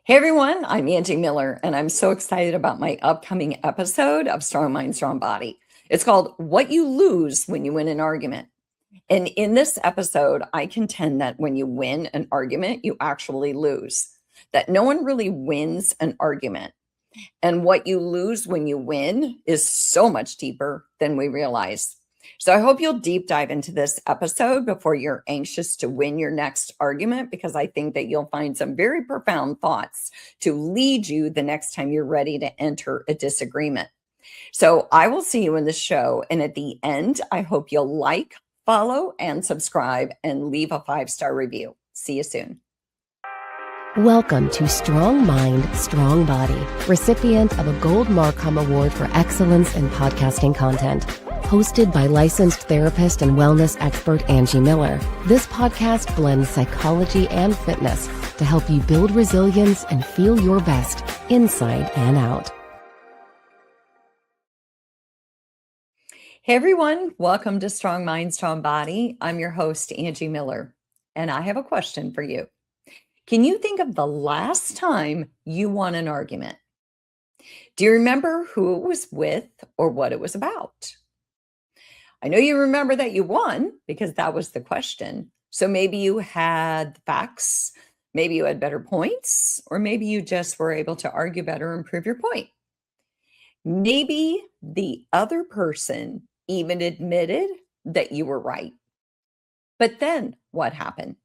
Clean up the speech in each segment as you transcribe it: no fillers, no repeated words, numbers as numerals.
Hey everyone, I'm Angie Miller, and I'm so excited about my upcoming episode of Strong Mind, Strong Body. It's called What You Lose When You Win an Argument. And in this episode, I contend that when you win an argument, you actually lose, that no one really wins an argument. And what you lose when you win is so much deeper than we realize. So I hope you'll deep dive into this episode before you're anxious to win your next argument, because I think that you'll find some very profound thoughts to lead you the next time you're ready to enter a disagreement. So I will see you in the show. And at the end, I hope you'll like, follow, and subscribe and leave a 5-star review. See you soon. Welcome to Strong Mind, Strong Body, recipient of a Gold Markham Award for Excellence in Podcasting Content. Hosted by licensed therapist and wellness expert Angie Miller, this podcast blends psychology and fitness to help you build resilience and feel your best inside and out. Hey everyone, welcome to Strong Mind, Strong Body. I'm your host, Angie Miller, and I have a question for you. Can you think of the last time you won an argument? Do you remember who it was with or what it was about? I know you remember that you won because that was the question. So maybe you had the facts, maybe you had better points, or maybe you just were able to argue better and prove your point. Maybe the other person even admitted that you were right. But then what happened?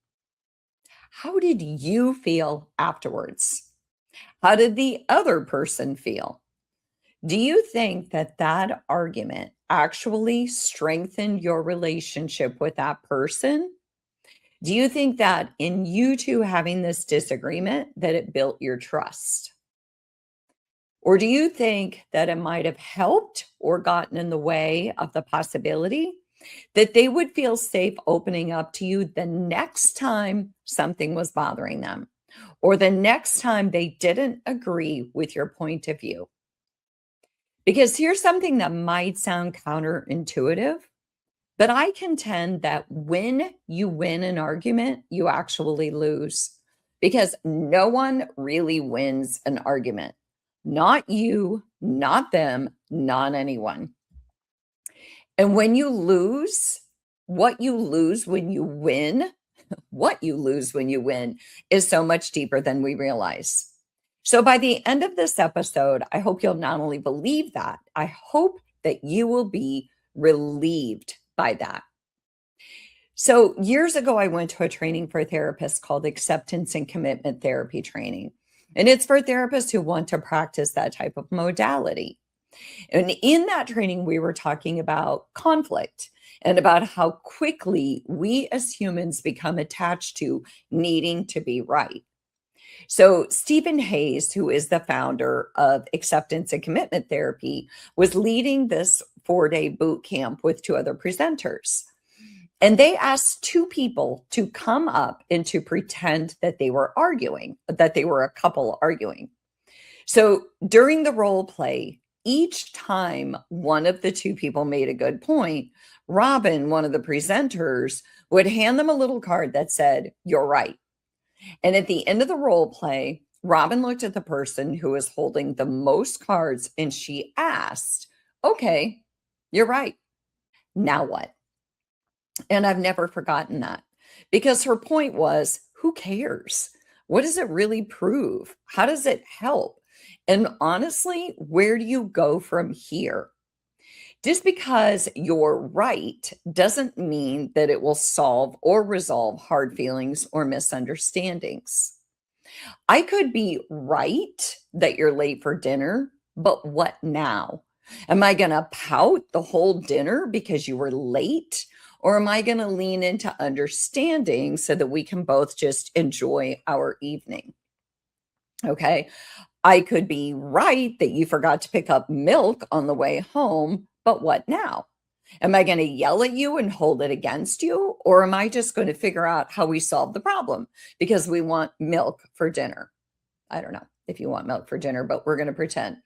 How did you feel afterwards? How did the other person feel? Do you think that that argument actually strengthened your relationship with that person? Do you think that in you two having this disagreement that it built your trust? Or do you think that it might have helped or gotten in the way of the possibility that they would feel safe opening up to you the next time something was bothering them, or the next time they didn't agree with your point of view? Because here's something that might sound counterintuitive, but I contend that when you win an argument, you actually lose, because no one really wins an argument. Not you, not them, not anyone. And when you lose, what you lose when you win, is so much deeper than we realize. So by the end of this episode, I hope you'll not only believe that, I hope that you will be relieved by that. So years ago, I went to a training for therapists called Acceptance and Commitment Therapy Training. And it's for therapists who want to practice that type of modality. And in that training, we were talking about conflict and about how quickly we as humans become attached to needing to be right. So Stephen Hayes, who is the founder of Acceptance and Commitment Therapy, was leading this 4-day boot camp with 2 other presenters. And they asked 2 people to come up and to pretend that they were arguing, that they were a couple arguing. So during the role play, each time one of the 2 people made a good point, Robin, one of the presenters, would hand them a little card that said, "You're right." And at the end of the role play, Robin looked at the person who was holding the most cards and she asked, "Okay, you're right. Now what?" And I've never forgotten that, because her point was, who cares? What does it really prove? How does it help? And honestly, where do you go from here? Just because you're right doesn't mean that it will solve or resolve hard feelings or misunderstandings. I could be right that you're late for dinner, but what now? Am I going to pout the whole dinner because you were late? Or am I going to lean into understanding so that we can both just enjoy our evening? Okay. I could be right that you forgot to pick up milk on the way home, but what now? Am I going to yell at you and hold it against you? Or am I just going to figure out how we solve the problem because we want milk for dinner? I don't know if you want milk for dinner, but we're going to pretend.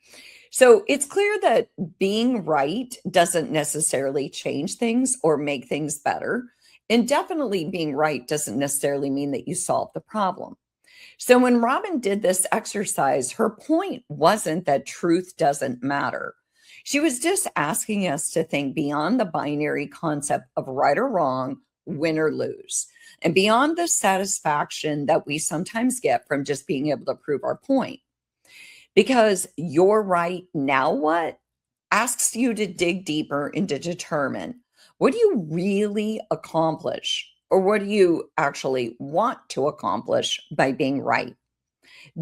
So it's clear that being right doesn't necessarily change things or make things better. And definitely being right doesn't necessarily mean that you solve the problem. So when Robin did this exercise, her point wasn't that truth doesn't matter. She was just asking us to think beyond the binary concept of right or wrong, win or lose, and beyond the satisfaction that we sometimes get from just being able to prove our point. Because you're right, now what? Asks you to dig deeper and to determine, what do you really accomplish? Or what do you actually want to accomplish by being right?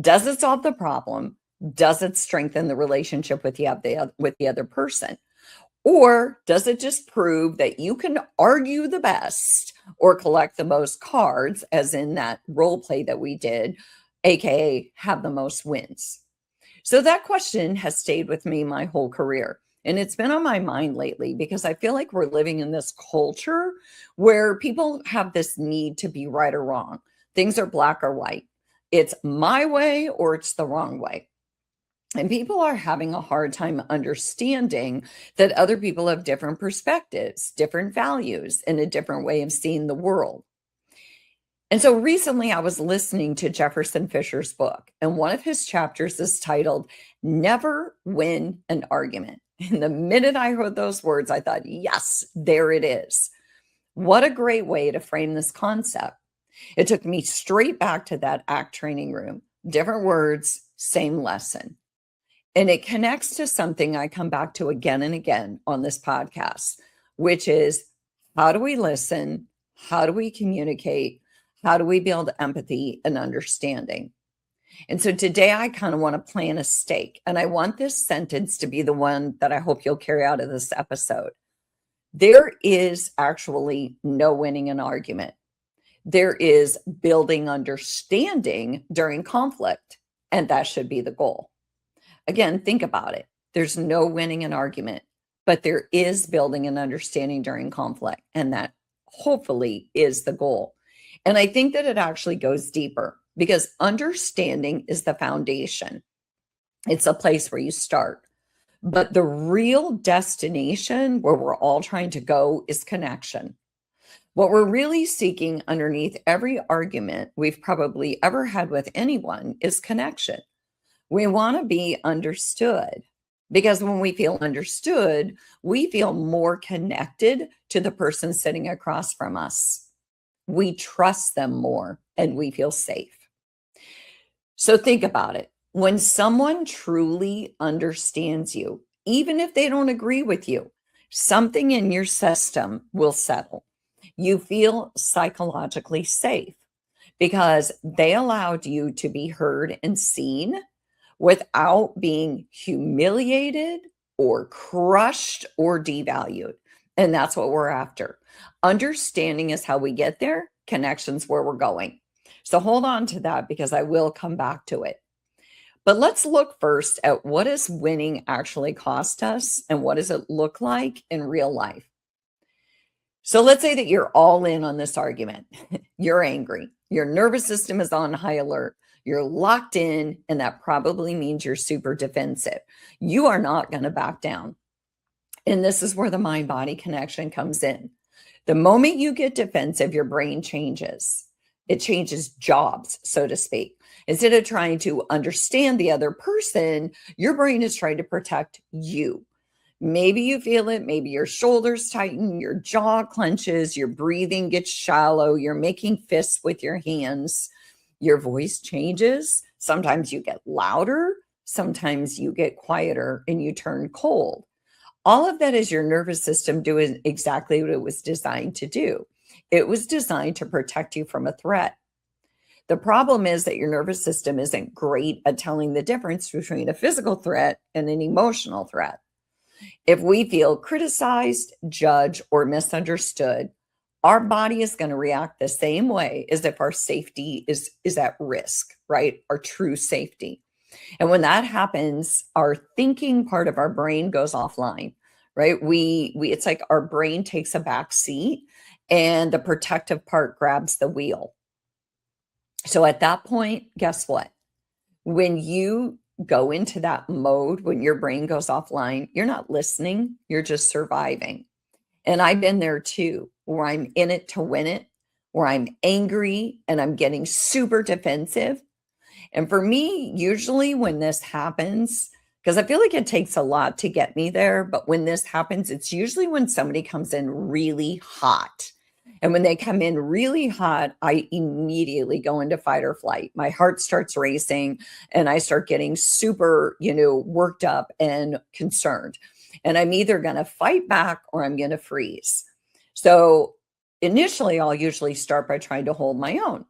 Does it solve the problem? Does it strengthen the relationship with the other person? Or does it just prove that you can argue the best or collect the most cards, as in that role play that we did, aka have the most wins? So that question has stayed with me my whole career. And it's been on my mind lately because I feel like we're living in this culture where people have this need to be right or wrong. Things are black or white. It's my way or it's the wrong way. And people are having a hard time understanding that other people have different perspectives, different values, and a different way of seeing the world. And so recently I was listening to Jefferson Fisher's book, and one of his chapters is titled Never Win an Argument. And the minute I heard those words, I thought, yes, there it is. What a great way to frame this concept. It took me straight back to that ACT training room. Different words, same lesson. And it connects to something I come back to again and again on this podcast, which is, how do we listen? How do we communicate? How do we build empathy and understanding? And so today I kind of want to plant a stake, and I want this sentence to be the one that I hope you'll carry out of this episode. There is actually no winning an argument. There is building understanding during conflict, and that should be the goal. Again, think about it. There's no winning an argument, but there is building an understanding during conflict, and that hopefully is the goal. And I think that it actually goes deeper because understanding is the foundation. It's a place where you start. But the real destination where we're all trying to go is connection. What we're really seeking underneath every argument we've probably ever had with anyone is connection. We want to be understood, because when we feel understood, we feel more connected to the person sitting across from us. We trust them more and we feel safe. So think about it. When someone truly understands you, even if they don't agree with you, something in your system will settle. You feel psychologically safe because they allowed you to be heard and seen without being humiliated or crushed or devalued. And that's what we're after. Understanding is how we get there. Connection's where we're going. So hold on to that because I will come back to it. But let's look first at what does winning actually cost us and what does it look like in real life. So let's say that you're all in on this argument. You're angry. Your nervous system is on high alert. You're locked in, and that probably means you're super defensive. You are not going to back down. And this is where the mind-body connection comes in. The moment you get defensive, your brain changes. It changes jobs, so to speak. Instead of trying to understand the other person, your brain is trying to protect you. Maybe you feel it. Maybe your shoulders tighten, your jaw clenches, your breathing gets shallow, you're making fists with your hands. Your voice changes. Sometimes you get louder. Sometimes you get quieter and you turn cold. All of that is your nervous system doing exactly what it was designed to do. It was designed to protect you from a threat. The problem is that your nervous system isn't great at telling the difference between a physical threat and an emotional threat. If we feel criticized, judged, or misunderstood, our body is going to react the same way as if our safety is at risk, right? Our true safety. And when that happens, our thinking part of our brain goes offline, right? It's like our brain takes a back seat and the protective part grabs the wheel. So at that point, guess what? When you go into that mode, when your brain goes offline, you're not listening, you're just surviving. And I've been there too, where I'm in it to win it, where I'm angry and I'm getting super defensive And for me, usually when this happens, because I feel like it takes a lot to get me there, but when this happens, it's usually when somebody comes in really hot. And when they come in really hot, I immediately go into fight or flight. My heart starts racing and I start getting super, worked up and concerned. And I'm either going to fight back or I'm going to freeze. So initially, I'll usually start by trying to hold my own.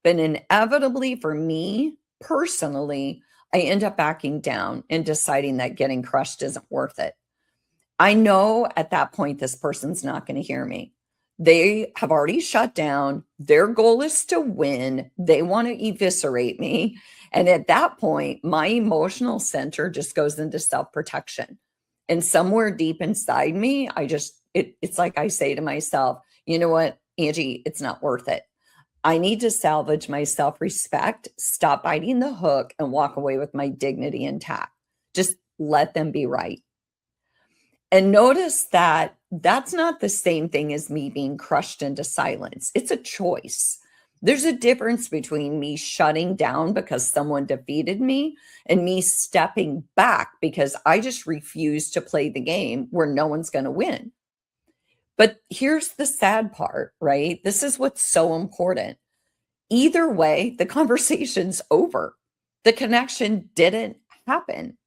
But inevitably, for me personally, I end up backing down and deciding that getting crushed isn't worth it. I know at that point, this person's not going to hear me. They have already shut down. Their goal is to win. They want to eviscerate me. And at that point, my emotional center just goes into self-protection. And somewhere deep inside me, it's like I say to myself, you know what, Angie, it's not worth it. I need to salvage my self-respect, stop biting the hook, and walk away with my dignity intact. Just let them be right. And notice that that's not the same thing as me being crushed into silence. It's a choice. There's a difference between me shutting down because someone defeated me and me stepping back because I just refuse to play the game where no one's going to win. But here's the sad part, right? This is what's so important. Either way, the conversation's over. The connection didn't happen,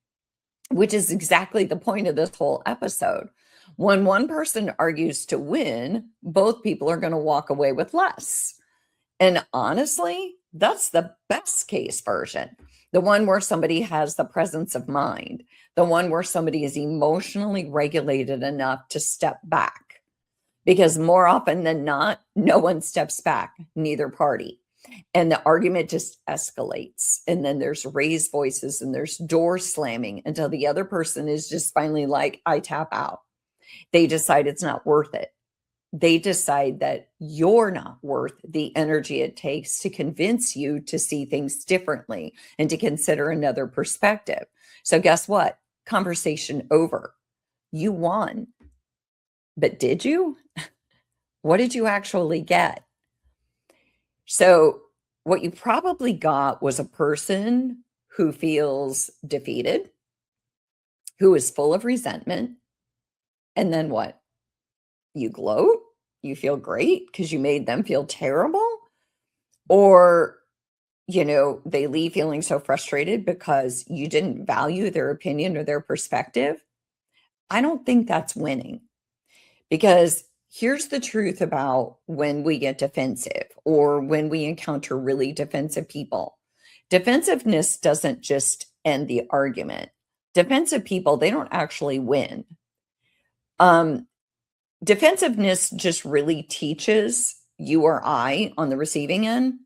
which is exactly the point of this whole episode. When one person argues to win, both people are going to walk away with less. And honestly, that's the best case version. The one where somebody has the presence of mind, the one where somebody is emotionally regulated enough to step back. Because more often than not, no one steps back, neither party. And the argument just escalates. And then there's raised voices and there's doors slamming until the other person is just finally like, I tap out. They decide it's not worth it. They decide that you're not worth the energy it takes to convince you to see things differently and to consider another perspective. So guess what? Conversation over. You won. But did you? What did you actually get? So what you probably got was a person who feels defeated, who is full of resentment. And then what? You gloat? You feel great because you made them feel terrible? Or, they leave feeling so frustrated because you didn't value their opinion or their perspective? I don't think that's winning. Because here's the truth about when we get defensive or when we encounter really defensive people. Defensiveness doesn't just end the argument. Defensive people, they don't actually win. Defensiveness just really teaches you or I on the receiving end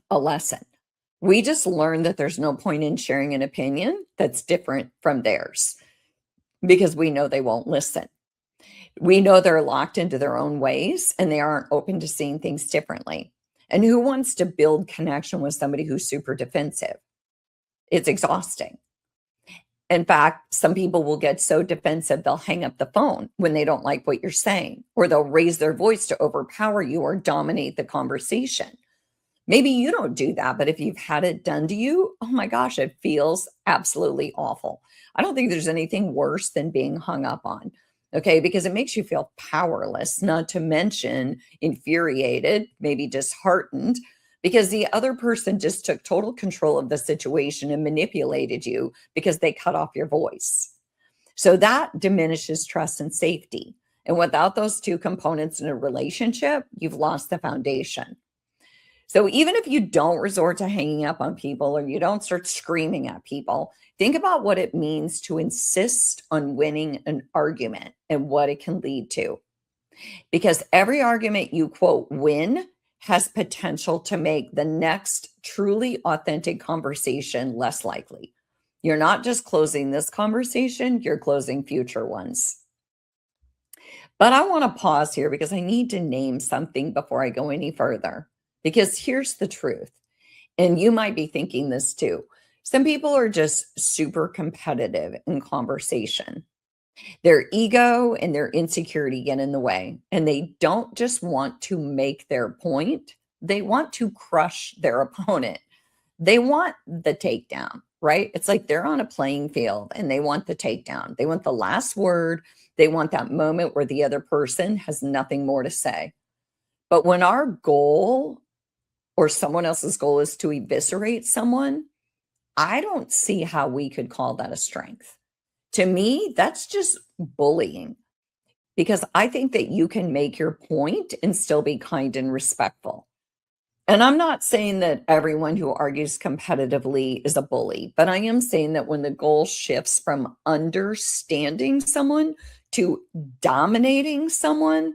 a lesson. We just learn that there's no point in sharing an opinion that's different from theirs because we know they won't listen. We know they're locked into their own ways and they aren't open to seeing things differently. And who wants to build connection with somebody who's super defensive? It's exhausting. In fact, some people will get so defensive, they'll hang up the phone when they don't like what you're saying, or they'll raise their voice to overpower you or dominate the conversation. Maybe you don't do that, but if you've had it done to you, oh my gosh, it feels absolutely awful. I don't think there's anything worse than being hung up on. Okay, because it makes you feel powerless, not to mention infuriated, maybe disheartened, because the other person just took total control of the situation and manipulated you because they cut off your voice. So that diminishes trust and safety. And without those two components in a relationship, you've lost the foundation. So even if you don't resort to hanging up on people or you don't start screaming at people, think about what it means to insist on winning an argument and what it can lead to. Because every argument you quote win has potential to make the next truly authentic conversation less likely. You're not just closing this conversation, you're closing future ones. But I want to pause here because I need to name something before I go any further. Because here's the truth, and you might be thinking this too. Some people are just super competitive in conversation. Their ego and their insecurity get in the way, and they don't just want to make their point, they want to crush their opponent. They want the takedown, right? It's like they're on a playing field and they want the takedown. They want the last word. They want that moment where the other person has nothing more to say. But when our goal or someone else's goal is to eviscerate someone, I don't see how we could call that a strength. To me, that's just bullying, because I think that you can make your point and still be kind and respectful. And I'm not saying that everyone who argues competitively is a bully, but I am saying that when the goal shifts from understanding someone to dominating someone,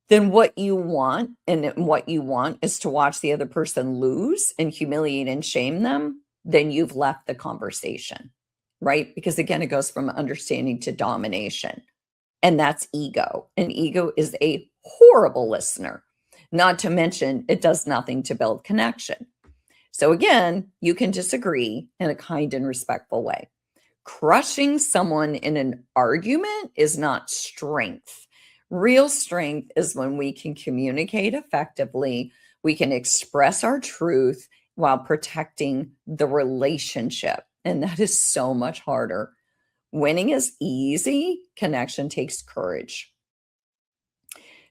then what you want is to watch the other person lose and humiliate and shame them, then you've left the conversation, right? Because again, it goes from understanding to domination. And that's ego. And ego is a horrible listener. Not to mention, it does nothing to build connection. So again, you can disagree in a kind and respectful way. Crushing someone in an argument is not strength. Real strength is when we can communicate effectively, we can express our truth while protecting the relationship. And that is so much harder. Winning is easy, connection takes courage.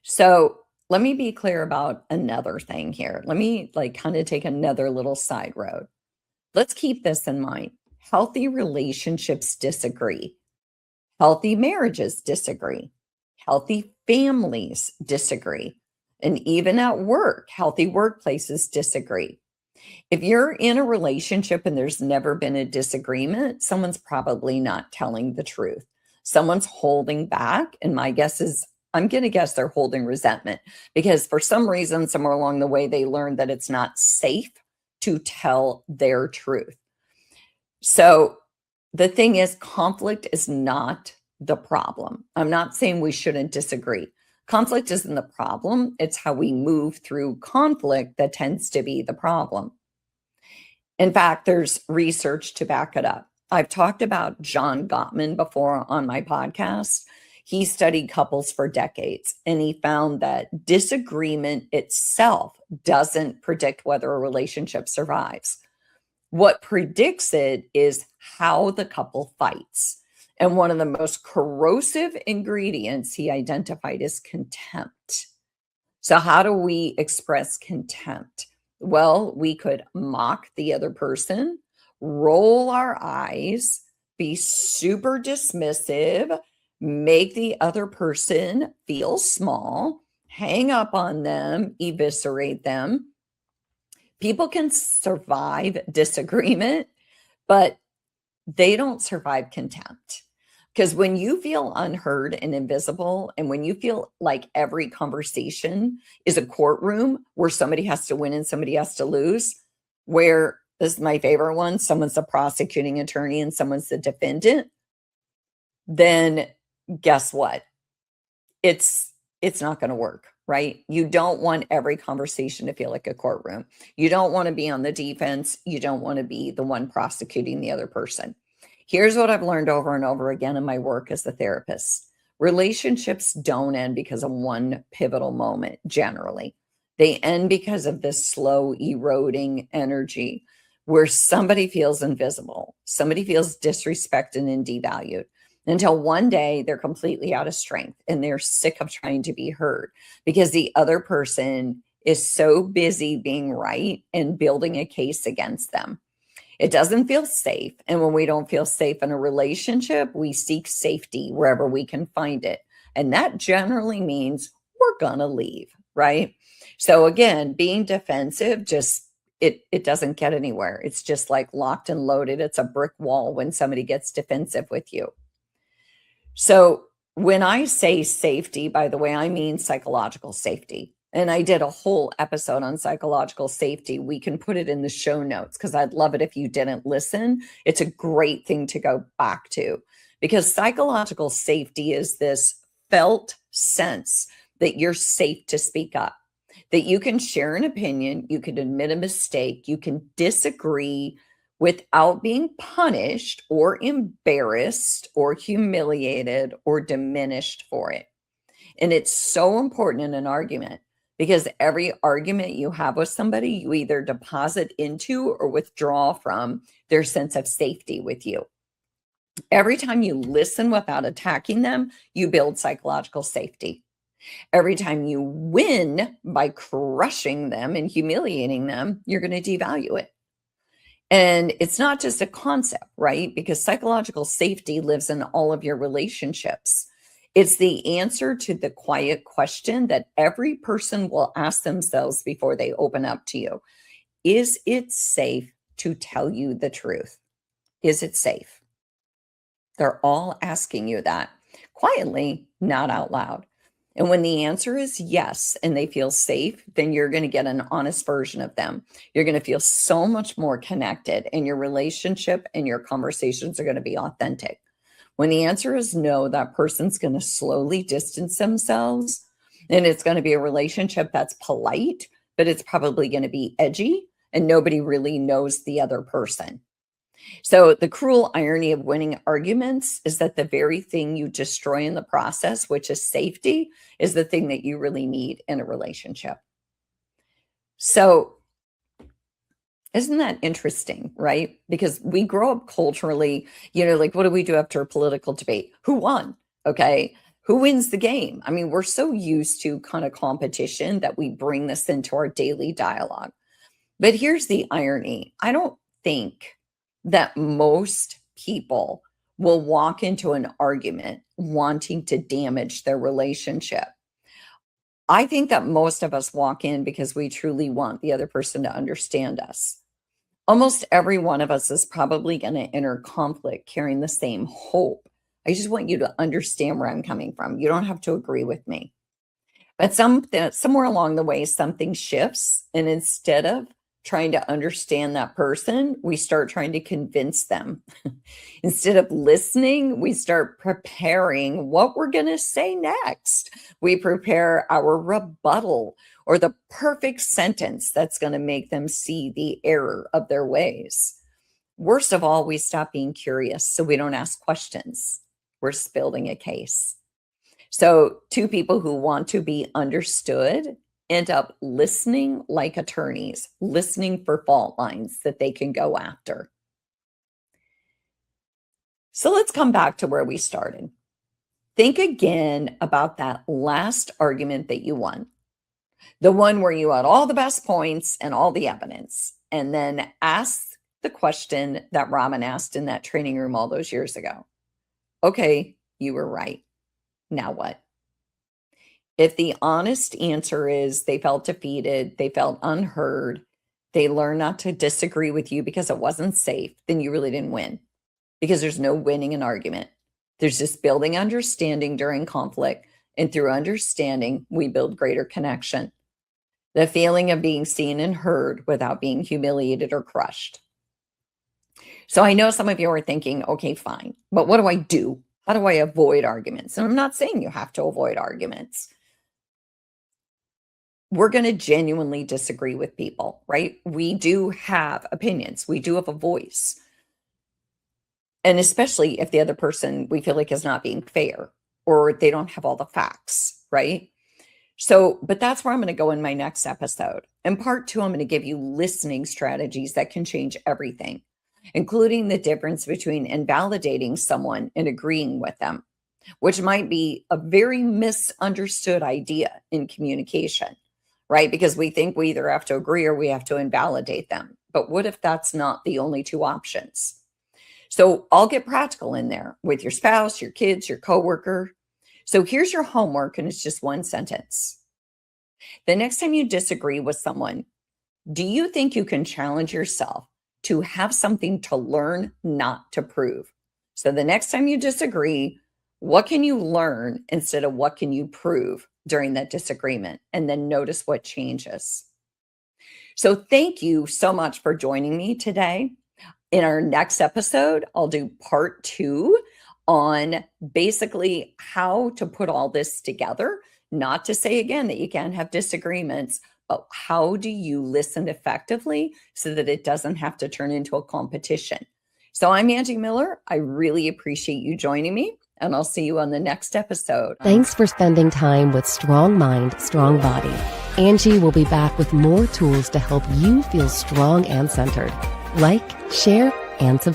So let me be clear about another thing here. Let me kind of take another little side road. Let's keep this in mind. Healthy relationships disagree. Healthy marriages disagree. Healthy families disagree. And even at work, healthy workplaces disagree. If you're in a relationship and there's never been a disagreement, someone's probably not telling the truth. Someone's holding back. And my guess is, I'm going to guess they're holding resentment because for some reason, somewhere along the way, they learned that it's not safe to tell their truth. So the thing is, conflict is not the problem. I'm not saying we shouldn't disagree. Conflict isn't the problem. It's how we move through conflict that tends to be the problem. In fact, there's research to back it up. I've talked about John Gottman before on my podcast. He studied couples for decades, and he found that disagreement itself doesn't predict whether a relationship survives. What predicts it is how the couple fights. And one of the most corrosive ingredients he identified is contempt. So how do we express contempt? Well, we could mock the other person, roll our eyes, be super dismissive, make the other person feel small, hang up on them, eviscerate them. People can survive disagreement, but they don't survive contempt. Because when you feel unheard and invisible, and when you feel like every conversation is a courtroom where somebody has to win and somebody has to lose, where this is my favorite one, someone's the prosecuting attorney and someone's the defendant, then guess what? It's not going to work, right? You don't want every conversation to feel like a courtroom. You don't want to be on the defense. You don't want to be the one prosecuting the other person. Here's what I've learned over and over again in my work as a therapist. Relationships don't end because of one pivotal moment, generally. They end because of this slow eroding energy where somebody feels invisible, somebody feels disrespected and devalued, until one day they're completely out of strength and they're sick of trying to be heard because the other person is so busy being right and building a case against them. It doesn't feel safe. And when we don't feel safe in a relationship, we seek safety wherever we can find it. And that generally means we're going to leave, right? So again, being defensive, it doesn't get anywhere. It's just like locked and loaded. It's a brick wall when somebody gets defensive with you. So when I say safety, by the way, I mean psychological safety. And I did a whole episode on psychological safety. We can put it in the show notes because I'd love it if you didn't listen. It's a great thing to go back to because psychological safety is this felt sense that you're safe to speak up, that you can share an opinion, you can admit a mistake, you can disagree without being punished or embarrassed or humiliated or diminished for it. And it's so important in an argument because every argument you have with somebody, you either deposit into or withdraw from their sense of safety with you. Every time you listen without attacking them, you build psychological safety. Every time you win by crushing them and humiliating them, you're going to devalue it. And it's not just a concept, right? Because psychological safety lives in all of your relationships. It's the answer to the quiet question that every person will ask themselves before they open up to you. Is it safe to tell you the truth? Is it safe? They're all asking you that quietly, not out loud. And when the answer is yes, and they feel safe, then you're going to get an honest version of them. You're going to feel so much more connected, and your relationship and your conversations are going to be authentic. When the answer is no, that person's going to slowly distance themselves, and it's going to be a relationship that's polite, but it's probably going to be edgy, and nobody really knows the other person. So the cruel irony of winning arguments is that the very thing you destroy in the process, which is safety, is the thing that you really need in a relationship. So isn't that interesting, right? Because we grow up culturally, like what do we do after a political debate? Who won? Okay. Who wins the game? I mean, we're so used to kind of competition that we bring this into our daily dialogue. But here's the irony. I don't think that most people will walk into an argument wanting to damage their relationship. I think that most of us walk in because we truly want the other person to understand us. Almost every one of us is probably going to enter conflict carrying the same hope. I just want you to understand where I'm coming from. You don't have to agree with me. But somewhere along the way, something shifts, and instead of trying to understand that person, we start trying to convince them. Instead of listening, we start preparing what we're going to say next. We prepare our rebuttal or the perfect sentence that's going to make them see the error of their ways. Worst of all, we stop being curious, so we don't ask questions. We're just building a case. So two people who want to be understood end up listening like attorneys, listening for fault lines that they can go after. So let's come back to where we started. Think again about that last argument that you won, the one where you had all the best points and all the evidence, and then ask the question that Robin asked in that training room all those years ago. Okay, you were right. Now what? If the honest answer is they felt defeated, they felt unheard, they learned not to disagree with you because it wasn't safe, then you really didn't win, because there's no winning an argument. There's just building understanding during conflict, and through understanding, we build greater connection. The feeling of being seen and heard without being humiliated or crushed. So I know some of you are thinking, okay, fine, but what do I do? How do I avoid arguments? And I'm not saying you have to avoid arguments. We're going to genuinely disagree with people, right? We do have opinions. We do have a voice. And especially if the other person we feel like is not being fair or they don't have all the facts, right? So, but that's where I'm going to go in my next episode. In part 2, I'm going to give you listening strategies that can change everything, including the difference between invalidating someone and agreeing with them, which might be a very misunderstood idea in communication, right? Because we think we either have to agree or we have to invalidate them. But what if that's not the only two options? So I'll get practical in there with your spouse, your kids, your coworker. So here's your homework, and it's just one sentence. The next time you disagree with someone, do you think you can challenge yourself to have something to learn, not to prove? So the next time you disagree, what can you learn instead of what can you prove during that disagreement? And then notice what changes. So thank you so much for joining me today. In our next episode, I'll do part 2 on basically how to put all this together. Not to say again that you can't have disagreements, but how do you listen effectively so that it doesn't have to turn into a competition? So I'm Angie Miller. I really appreciate you joining me, and I'll see you on the next episode. Thanks for spending time with Strong Mind, Strong Body. Angie will be back with more tools to help you feel strong and centered. Like, share, and subscribe.